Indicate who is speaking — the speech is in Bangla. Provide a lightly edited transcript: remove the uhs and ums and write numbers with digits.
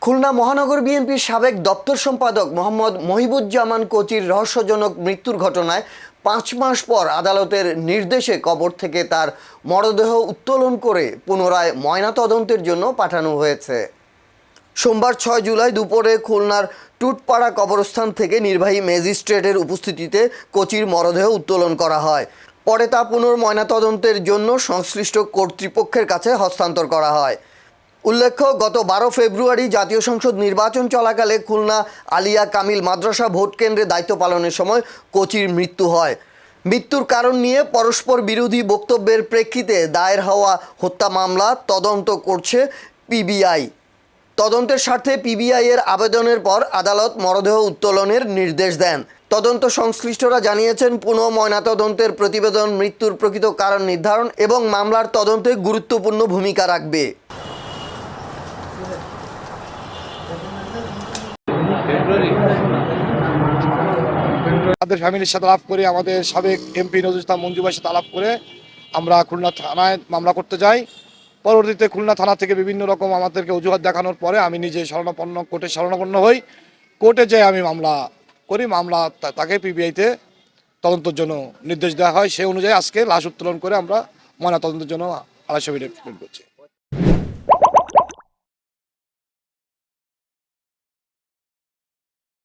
Speaker 1: খুলনা মহানগর বিএনপির সাবেক দপ্তর সম্পাদক মোহাম্মদ মহিবুজ্জামান কোচির রহস্যজনক মৃত্যুর ঘটনায় ৫ মাস পর আদালতের নির্দেশে কবর থেকে তার মরদেহ উত্তোলন করে পুনরায় ময়নাতদন্তের জন্য পাঠানো হয়েছে। সোমবার ৬ জুলাই দুপুরে খুলনার টুটপাড়া কবরস্থান থেকে নির্বাহী ম্যাজিস্ট্রেটের উপস্থিতিতে কোচির মরদেহ উত্তোলন করা হয়। পরে তা পুনর্ময়নাতদন্তের জন্য সংশ্লিষ্ট কর্তৃপক্ষের কাছে হস্তান্তর করা হয়। উল্লেখ্য, গত ১২ ফেব্রুয়ারি জাতীয় সংসদ নির্বাচন চলাকালে খুলনা আলিয়া কামিল মাদ্রাসা ভোট কেন্দ্রে দায়িত্ব পালনের সময় কোচির মৃত্যু হয়। মৃত্যুর কারণ নিয়ে পরস্পর বিরোধী বক্তব্যের প্রেক্ষিতে দায়ের হওয়া হত্যা মামলা তদন্ত করছে পিবিআই। তদন্তের স্বার্থে পিবিআই এর আবেদনের পর আদালত মরদেহ উত্তোলনের নির্দেশ দেন। তদন্ত সংশ্লিষ্টরা জানিয়েছেন, পুনঃ ময়নাতদন্তের প্রতিবেদন মৃত্যুর প্রকৃত কারণ নির্ধারণ এবং মামলার তদন্তে গুরুত্বপূর্ণ ভূমিকা রাখবে।
Speaker 2: আমাদের ফ্যামিলির সাথে আলাপ করে, আমাদের সাবেক এমপি নজরুল ইসলাম মঞ্জু ভাইয়ের সাথে আলাপ করে আমরা খুলনা থানায় মামলা করতে যাই। পরবর্তীতে খুলনা থানা থেকে বিভিন্ন রকম আমাদেরকে অজুহাত দেখানোর পরে আমি নিজে কোর্টে শরণাপন্ন হই। কোর্টে যেয়ে আমি মামলা করি। মামলা তাকে পিবিআইতে তদন্তের জন্য নির্দেশ দেওয়া হয়। সেই অনুযায়ী আজকে লাশ উত্তোলন করে আমরা ময়নাতদন্তের জন্য আড়াইশো করছি।